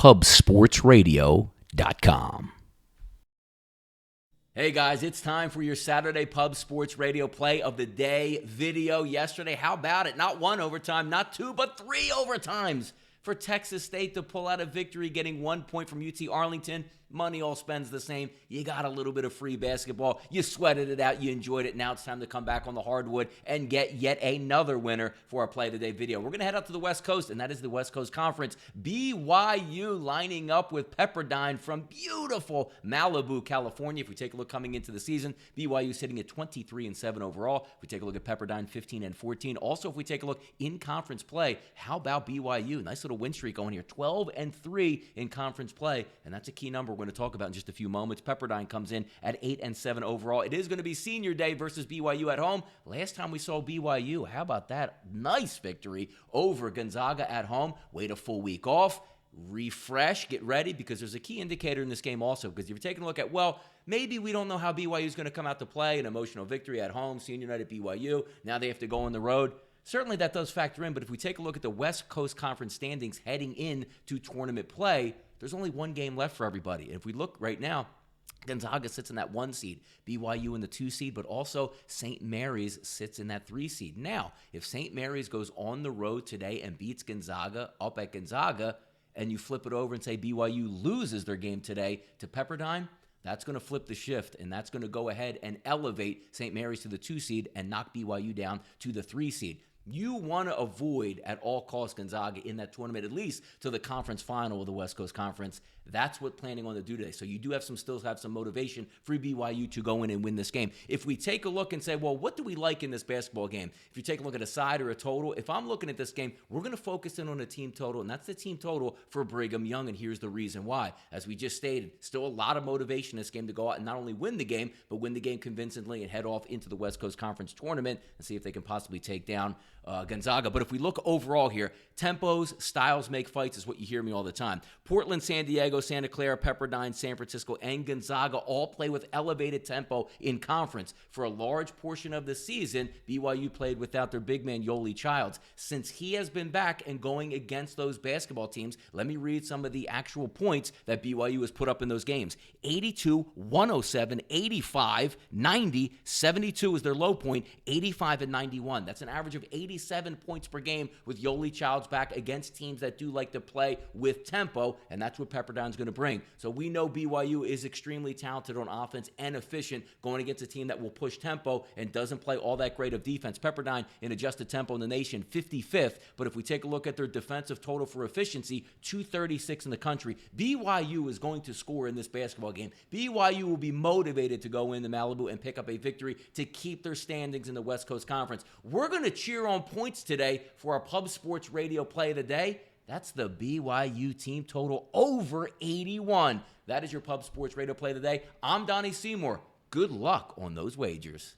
pubsportsradio.com. Hey guys, it's time for your Saturday Pub Sports Radio play of the day video. Yesterday, how about it? Not one overtime, not two, but three overtimes for Texas State to pull out a victory, getting 1 point from UT Arlington. Money all spends the same. You got a little bit of free basketball. You sweated it out. You enjoyed it. Now it's time to come back on the hardwood and get yet another winner for our Play of the Day video. We're going to head out to the West Coast, and that is the West Coast Conference. BYU lining up with Pepperdine from beautiful Malibu, California. If we take a look coming into the season, BYU sitting at 23-7 overall. If we take a look at Pepperdine, 15-14. Also, if we take a look in conference play, how about BYU? Nice little win streak going here. 12-3 in conference play, and that's a key number we're going to talk about in just a few moments. Pepperdine comes in at 8-7 overall. It is going to be senior day versus BYU at home. Last time we saw BYU, how about that? Nice victory over Gonzaga at home. Wait a full week off. Refresh, get ready, because there's a key indicator in this game also, because if you're taking a look at, well, maybe we don't know how BYU is going to come out to play, an emotional victory at home, senior night at BYU. Now they have to go on the road. Certainly that does factor in, but if we take a look at the West Coast Conference standings heading into tournament play, there's only one game left for everybody. And if we look right now, Gonzaga sits in that 1 seed, BYU in the 2 seed, but also St. Mary's sits in that 3 seed. Now, if St. Mary's goes on the road today and beats Gonzaga up at Gonzaga, and you flip it over and say BYU loses their game today to Pepperdine, that's going to flip the shift, and that's going to go ahead and elevate St. Mary's to the 2 seed and knock BYU down to the 3 seed. You want to avoid at all costs Gonzaga in that tournament, at least to the conference final of the West Coast Conference. That's what planning on to do today. So you do have still have some motivation for BYU to go in and win this game. If we take a look and say, well, what do we like in this basketball game? If you take a look at a side or a total, if I'm looking at this game, we're going to focus in on a team total, and that's the team total for Brigham Young, and here's the reason why. As we just stated, still a lot of motivation in this game to go out and not only win the game, but win the game convincingly and head off into the West Coast Conference tournament and see if they can possibly take down Gonzaga. But if we look overall here, tempos, styles make fights is what you hear me all the time. Portland, San Diego, Santa Clara, Pepperdine, San Francisco, and Gonzaga all play with elevated tempo in conference. For a large portion of the season, BYU played without their big man, Yoli Childs. Since he has been back and going against those basketball teams, let me read some of the actual points that BYU has put up in those games. 82, 107, 85, 90, 72 is their low point, 85 and 91. That's an average of 87 points per game with Yoli Childs back against teams that do like to play with tempo, and that's what Pepperdine's going to bring. So we know BYU is extremely talented on offense and efficient going against a team that will push tempo and doesn't play all that great of defense. Pepperdine in adjusted tempo in the nation, 55th, but if we take a look at their defensive total for efficiency, 236 in the country. BYU is going to score in this basketball game. BYU will be motivated to go into Malibu and pick up a victory to keep their standings in the West Coast Conference. We're going to cheer on points today for our Pub Sports Radio play of the day. That's the BYU team total over 81. That is your Pub Sports Radio play of the day. I'm Donnie Seymour. Good luck on those wagers.